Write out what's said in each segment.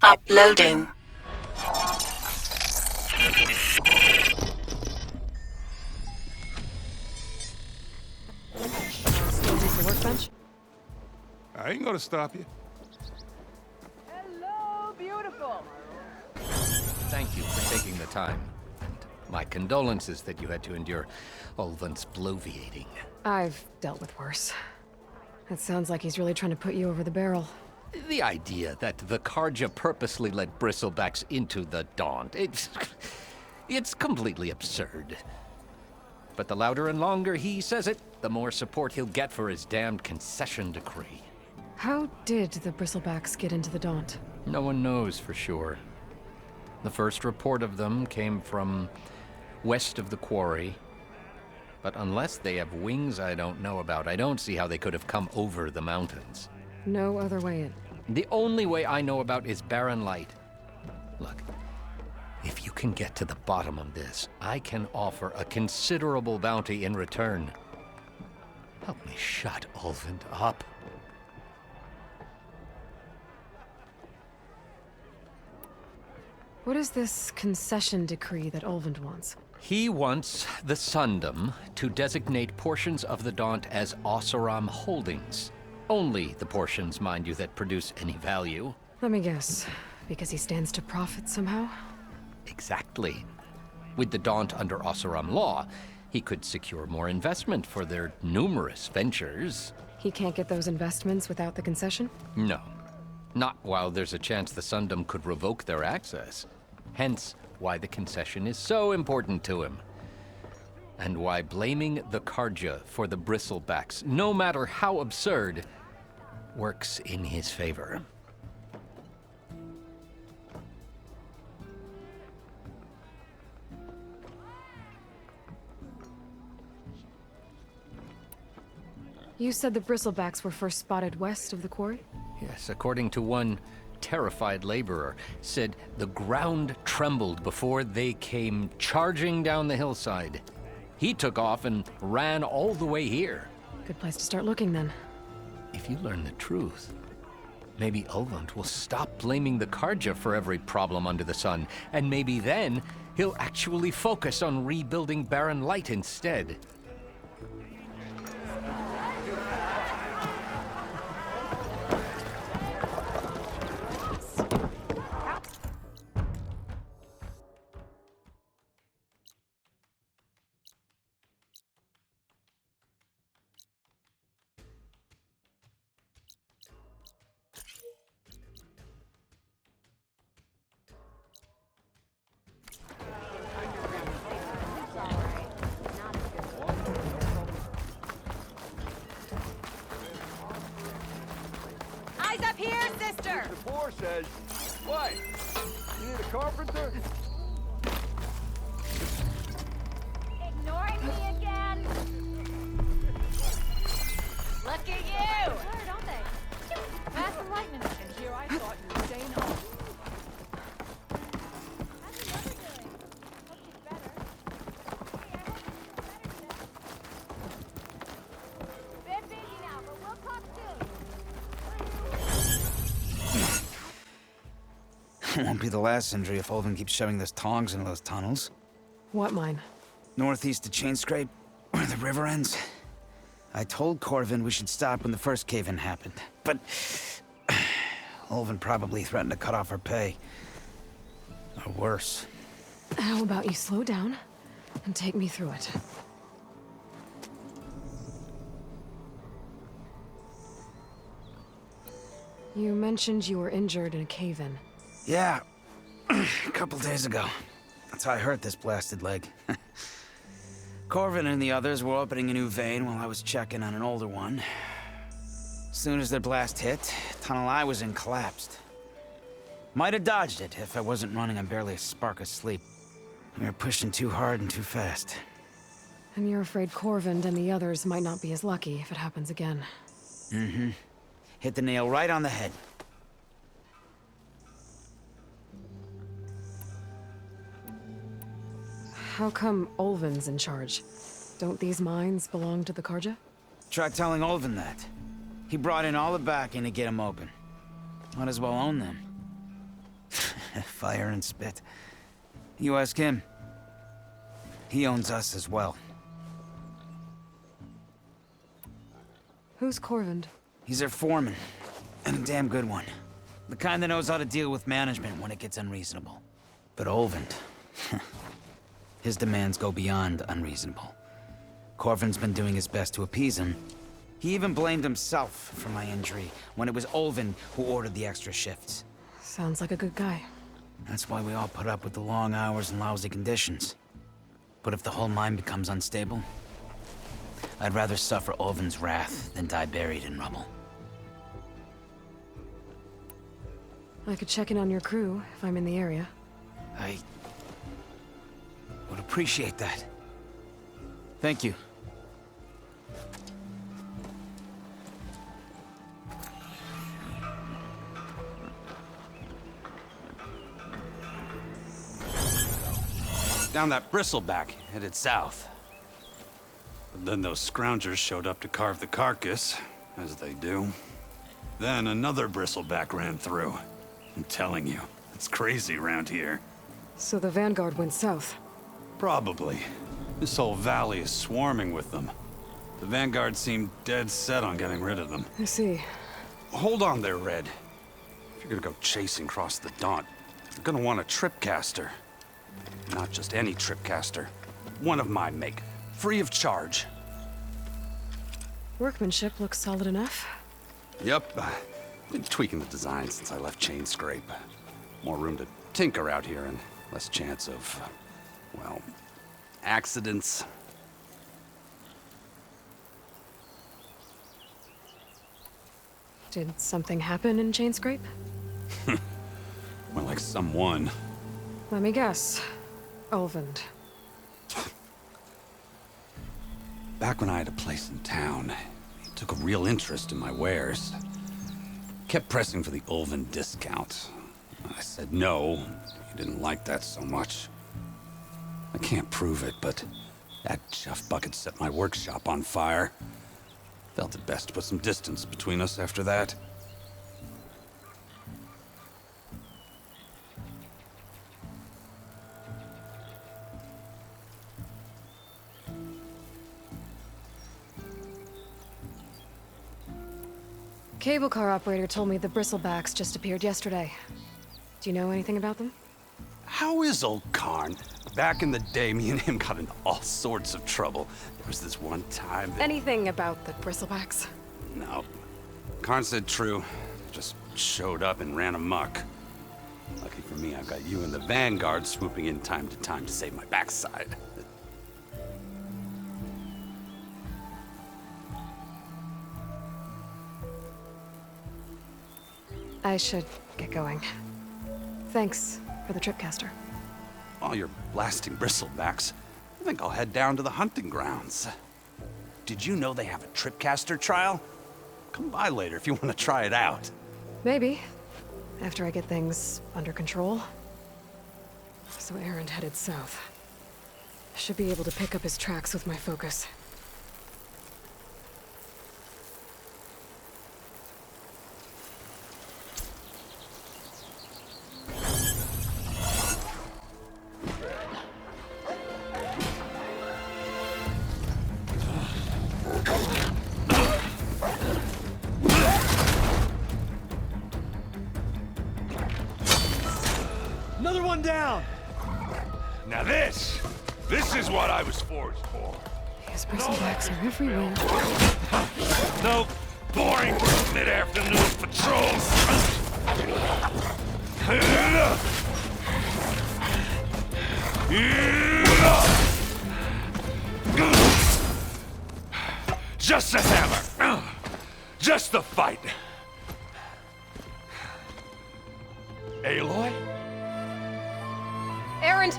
Uploading. Still use the workbench? I ain't gonna stop you. Hello, beautiful. Thank you for taking the time. And my condolences that you had to endure Ulvan's bloviating. I've dealt with worse. It sounds like he's really trying to put you over the barrel. The idea that the Karja purposely let bristlebacks into the Daunt, it's completely absurd. But the louder and longer he says it, the more support he'll get for his damned concession decree. How did the bristlebacks get into the Daunt? No one knows for sure. The first report of them came from west of the quarry. But unless they have wings I don't know about, I don't see how they could have come over the mountains. No other way in. The only way I know about is barren light. Look, if you can get to the bottom of this, I can offer a considerable bounty in return. Help me shut Ulvund up. What is this concession decree that Ulvund wants? He wants the Sundom to designate portions of the Daunt as Oseram holdings. Only the portions, mind you, that produce any value. Let me guess. Because he stands to profit somehow? Exactly. With the Daunt under Oseram law, he could secure more investment for their numerous ventures. He can't get those investments without the concession? No. Not while there's a chance the Sundom could revoke their access. Hence, why the concession is so important to him. And why blaming the Karja for the bristlebacks, no matter how absurd, works in his favor. You said the bristlebacks were first spotted west of the quarry? Yes, according to one terrified laborer, said the ground trembled before they came charging down the hillside. He took off and ran all the way here. Good place to start looking then. If you learn the truth, maybe Ulvund will stop blaming the Karja for every problem under the sun, and maybe then he'll actually focus on rebuilding Barren Light instead. Eyes up here, sister! The boar says, what? You need a carpenter? Ignoring me again? Look at you! Sure, don't they? Pass some lightning. And here I thought you were staying home. How's the weather doing? Hope she's better. Hey, I hope she's better today. Bit busy now, but we'll talk soon. Won't be the last injury if Ulvund keeps shoving those tongs into those tunnels. What mine? Northeast of Chain Scrape, where the river ends. I told Corvin we should stop when the first cave-in happened, but Ulvund probably threatened to cut off our pay. Or worse. How about you slow down and take me through it? You mentioned you were injured in a cave-in. Yeah, a couple days ago. That's how I hurt this blasted leg. Corvin and the others were opening a new vein while I was checking on an older one. As soon as their blast hit, tunnel I was in collapsed. Might have dodged it if I wasn't running on barely a spark of sleep. We were pushing too hard and too fast. And you're afraid Corvind and the others might not be as lucky if it happens again. Mm-hmm. Hit the nail right on the head. How come Ulvund's in charge? Don't these mines belong to the Karja? Try telling Ulvund that. He brought in all the backing to get them open. Might as well own them. Fire and spit. You ask him. He owns us as well. Who's Corvind? He's their foreman, and a damn good one. The kind that knows how to deal with management when it gets unreasonable. But Olvend, his demands go beyond unreasonable. Corvin's been doing his best to appease him. He even blamed himself for my injury when it was Olvend who ordered the extra shifts. Sounds like a good guy. That's why we all put up with the long hours and lousy conditions. But if the whole mine becomes unstable, I'd rather suffer Olvend's wrath than die buried in rubble. I could check in on your crew if I'm in the area. I would appreciate that. Thank you. Down that bristleback, headed south. But then those scroungers showed up to carve the carcass, as they do. Then another bristleback ran through. I'm telling you, it's crazy around here. So the Vanguard went south. Probably. This whole valley is swarming with them. The Vanguard seemed dead set on getting rid of them. I see. Hold on there, Red. If you're gonna go chasing across the Daunt, you're gonna want a tripcaster. Not just any tripcaster. One of my make. Free of charge. Workmanship looks solid enough. Yep. Been tweaking the design since I left Chain Scrape. More room to tinker out here and less chance of, well, accidents. Did something happen in Chain Scrape? Well, like someone. Let me guess. Olvend. Back when I had a place in town, he took a real interest in my wares. Kept pressing for the Olvend discount. I said no. He didn't like that so much. I can't prove it, but that chuff bucket set my workshop on fire. Felt it best to put some distance between us after that. Cable car operator told me the bristlebacks just appeared yesterday. Do you know anything about them? How is old Karn? Back in the day, me and him got into all sorts of trouble. There was this one time that... Anything about the bristlebacks? No. Karn said true. Just showed up and ran amok. Lucky for me, I've got you and the Vanguard swooping in time to save my backside. I should get going. Thanks for the tripcaster. While you're blasting bristlebacks, I think I'll head down to the hunting grounds. Did you know they have a tripcaster trial? Come by later if you want to try it out. Maybe. After I get things under control. So Aaron headed south. I should be able to pick up his tracks with my focus. Another one down! Now this is what I was forged for. These bristlebacks are everywhere. No boring mid-afternoon patrols. Just the hammer. Just the fight. Aloy? Aaron!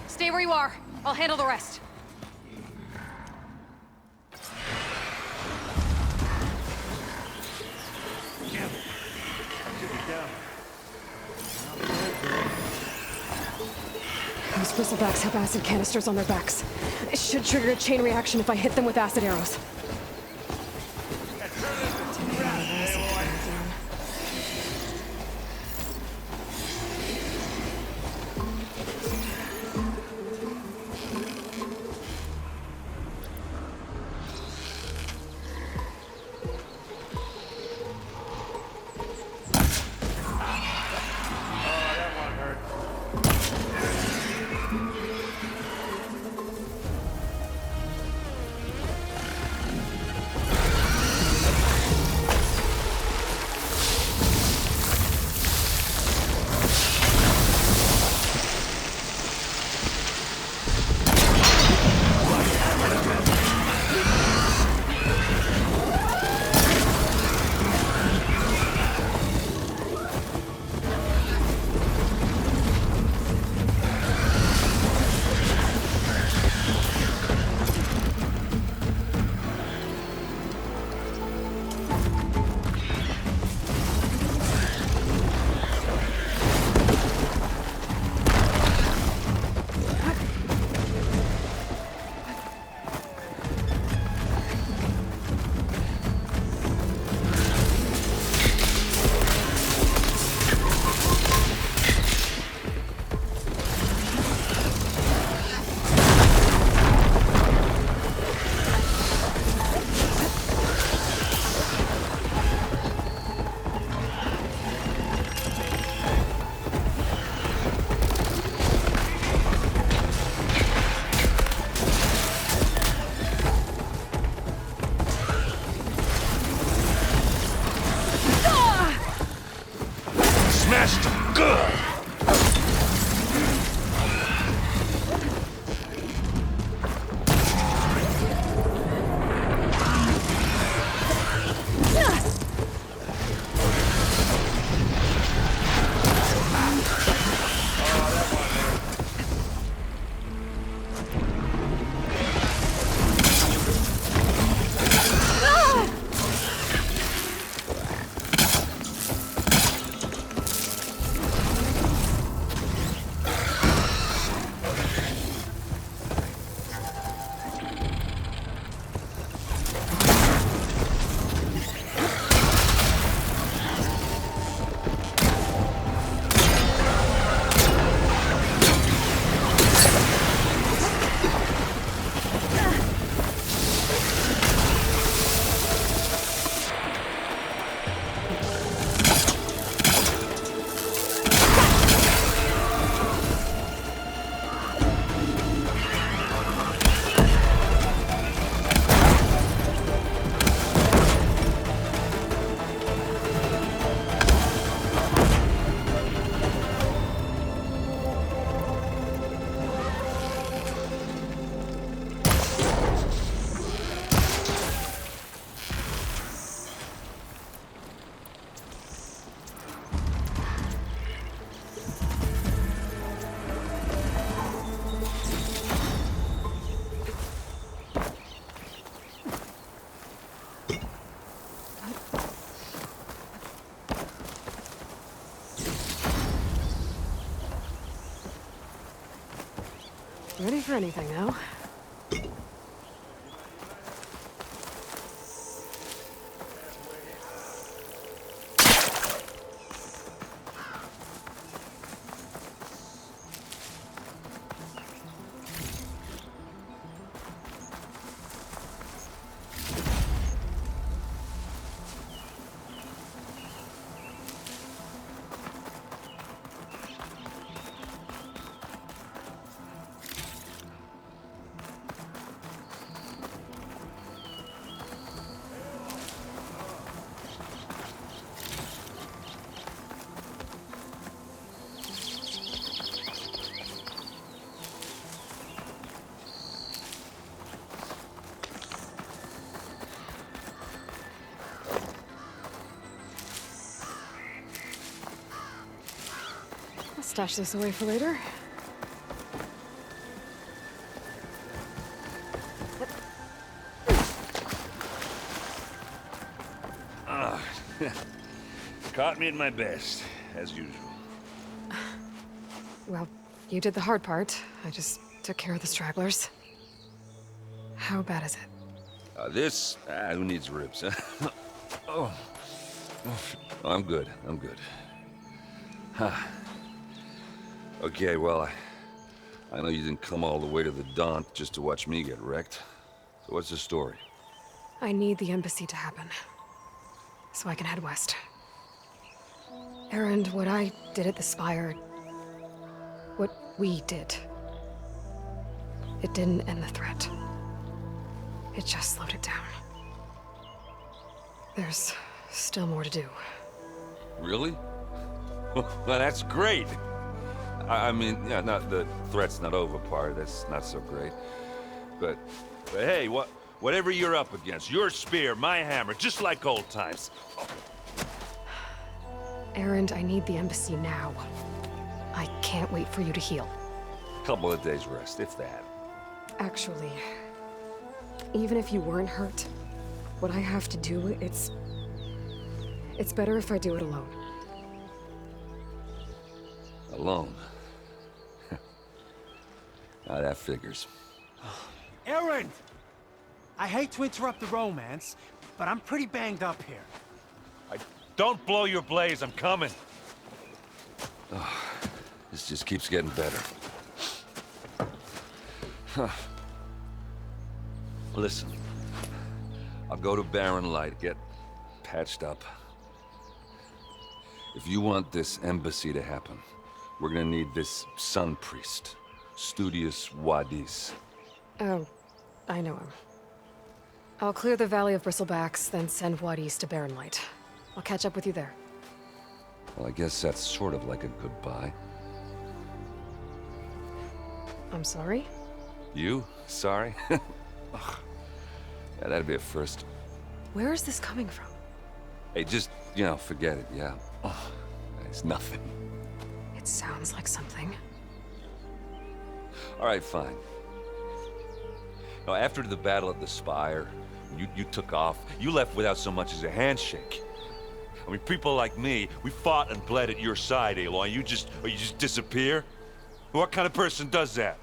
Stay where you are. I'll handle the rest. bristlebacks have acid canisters on their backs. It should trigger a chain reaction if I hit them with acid arrows. Good! Ready for anything now? I'll stash this away for later. Caught me at my best, as usual. Well, You did the hard part. I just took care of the stragglers. How bad is it? Who needs ribs? Oh. I'm good. I'm good. Huh. Okay, well, I know you didn't come all the way to the Daunt just to watch me get wrecked. So what's the story? I need the embassy to happen, so I can head west. Erend, what I did at the Spire, what we did, it didn't end the threat. It just slowed it down. There's still more to do. Really? Well, that's great. I mean, yeah, not the threat's not over part. That's not so great. But hey, whatever you're up against, your spear, my hammer, just like old times. Erend, I need the embassy now. I can't wait for you to heal. Couple of days rest, if that. Actually, even if you weren't hurt, what I have to do, it's better if I do it alone. Alone. Now that figures. Erend! I hate to interrupt the romance, but I'm pretty banged up here. Don't blow your blaze, I'm coming. This just keeps getting better. Huh. Listen, I'll go to Barren Light, get patched up. If you want this embassy to happen, we're gonna need this sun priest, Studius Wadis. Oh, I know him. I'll clear the Valley of Bristlebacks, then send Wadis to Barren Light. I'll catch up with you there. Well, I guess that's sort of like a goodbye. I'm sorry? You? Sorry? Ugh. Yeah, that'd be a first. Where is this coming from? Hey, just, forget it, yeah. Oh, it's nothing. It sounds like something. All right, fine. Now, after the battle at the Spire, you took off. You left without so much as a handshake. I mean, people like me, we fought and bled at your side, Aloy. You just disappear? What kind of person does that?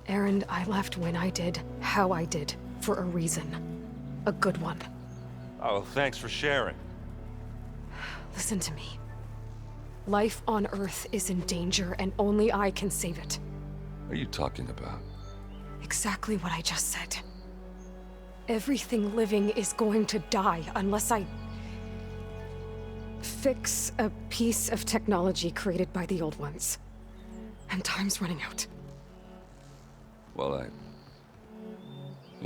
Erend, I left when I did, how I did, for a reason. A good one. Oh, thanks for sharing. Listen to me. Life on Earth is in danger, and only I can save it. What are you talking about? Exactly what I just said. Everything living is going to die unless I fix a piece of technology created by the old ones. And time's running out. Well,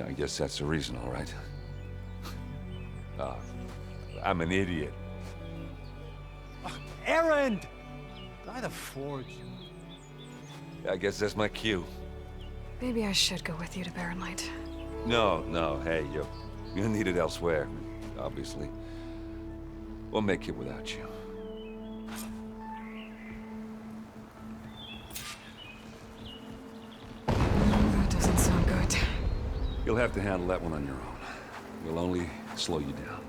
I guess that's the reason, all right. I'm an idiot. Erend! By the Forge. I guess that's my cue. Maybe I should go with you to Barren Light. No, hey, you're needed elsewhere, obviously. We'll make it without you. That doesn't sound good. You'll have to handle that one on your own. We'll only slow you down.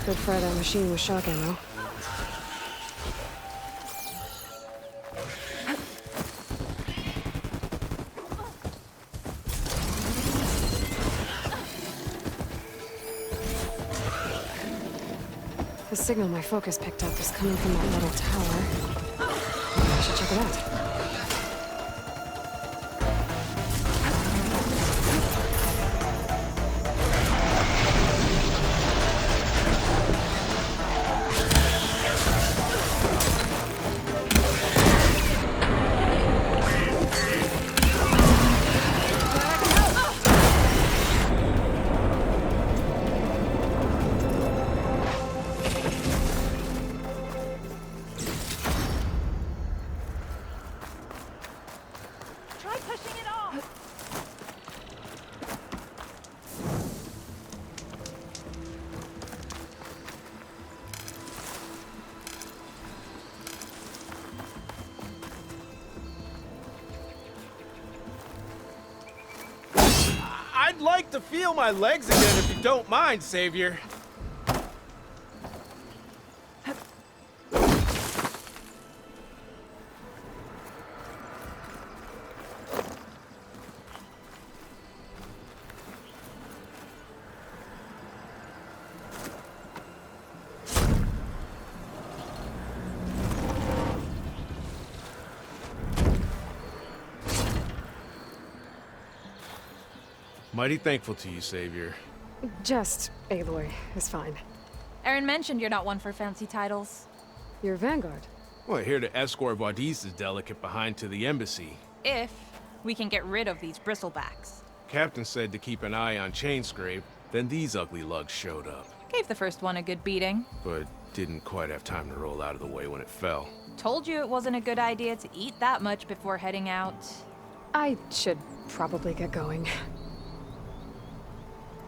Good fry that machine with shock ammo. The signal my focus picked up is coming from that metal tower. I should check it out. I'd like to feel my legs again if you don't mind, Savior. Mighty thankful to you, Savior. Just Aloy is fine. Aaron mentioned you're not one for fancy titles. You're Vanguard. We're here to escort Wadis's delicate behind to the embassy. If we can get rid of these bristlebacks. Captain said to keep an eye on Chainscrape, then these ugly lugs showed up. Gave the first one a good beating. But didn't quite have time to roll out of the way when it fell. Told you it wasn't a good idea to eat that much before heading out. I should probably get going.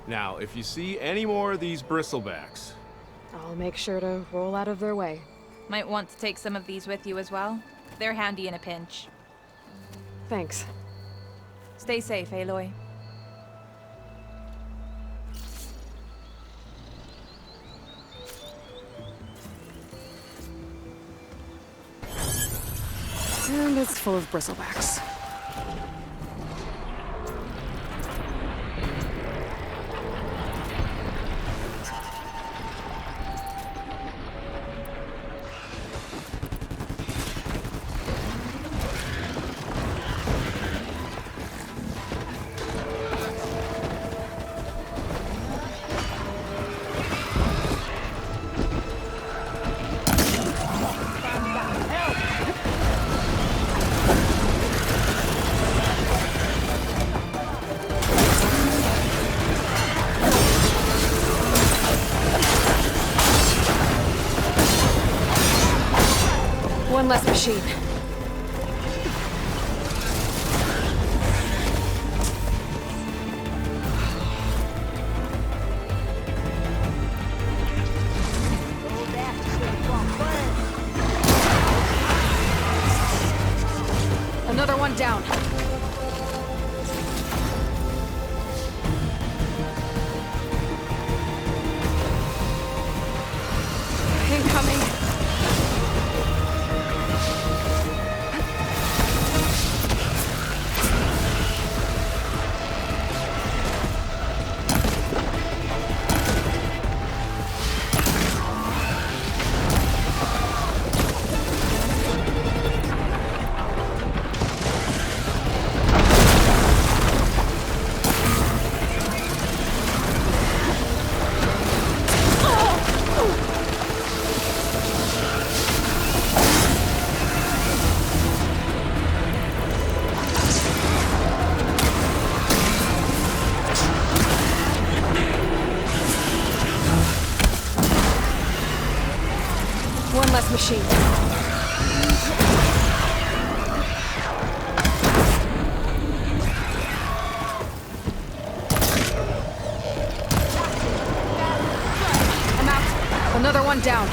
Now, if you see any more of these bristlebacks, I'll make sure to roll out of their way. Might want to take some of these with you as well. They're handy in a pinch. Thanks. Stay safe, Aloy. And it's full of bristlebacks. One less machine. Another one down. Incoming. One less machine. I'm out. Another one down.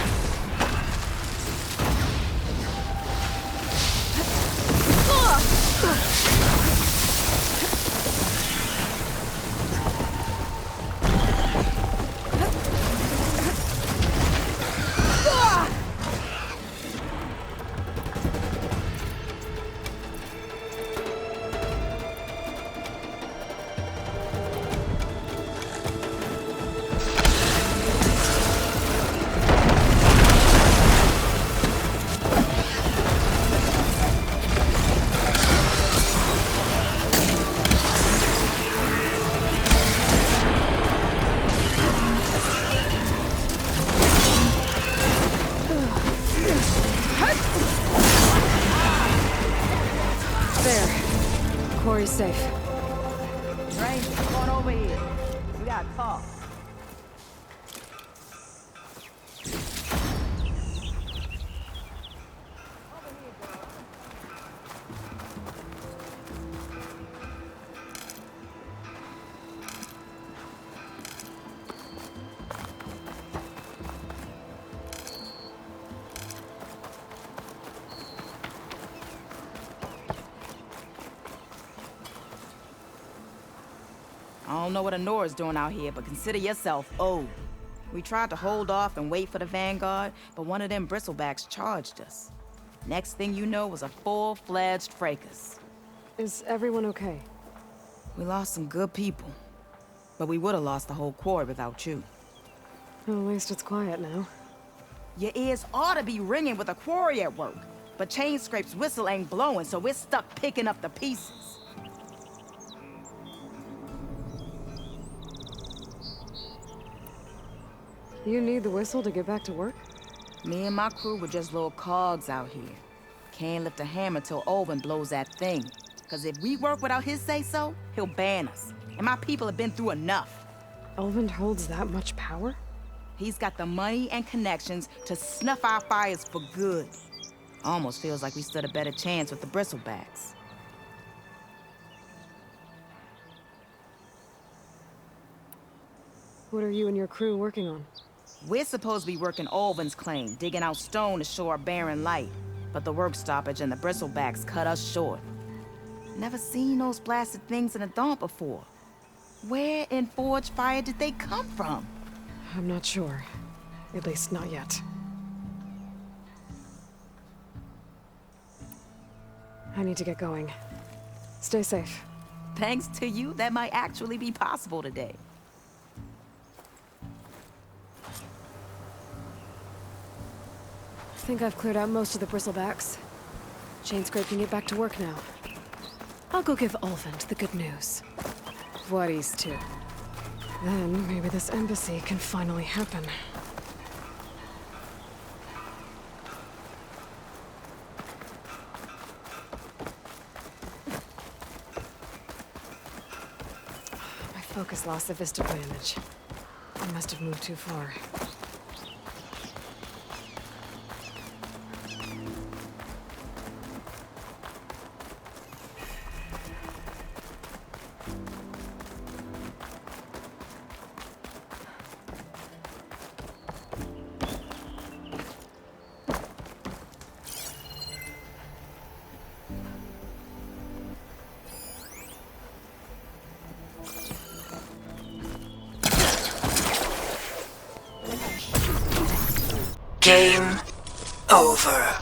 There. Quarry's safe. Rain, come on over here. We gotta talk. I don't know what Honora's doing out here, but consider yourself owed. We tried to hold off and wait for the Vanguard, but one of them bristlebacks charged us. Next thing you know was a full-fledged fracas. Is everyone okay? We lost some good people, but we would have lost the whole quarry without you. Well, at least it's quiet now. Your ears ought to be ringing with a quarry at work, but Chainscrape's whistle ain't blowing, so we're stuck picking up the pieces. You need the whistle to get back to work? Me and my crew were just little cogs out here. Can't lift a hammer till Olvin blows that thing. Cause if we work without his say-so, he'll ban us. And my people have been through enough. Elvin holds that much power? He's got the money and connections to snuff our fires for good. Almost feels like we stood a better chance with the bristlebacks. What are you and your crew working on? We're supposed to be working Olvin's claim, digging out stone to show our barren light. But the work stoppage and the bristlebacks cut us short. Never seen those blasted things in a dump before. Where in Forge Fire did they come from? I'm not sure. At least not yet. I need to get going. Stay safe. Thanks to you, that might actually be possible today. I think I've cleared out most of the bristlebacks. Chainscrape can get back to work now. I'll go give Olvin the good news. What he's to. Then maybe this embassy can finally happen. My focus lost the vista image. I must have moved too far. Game over.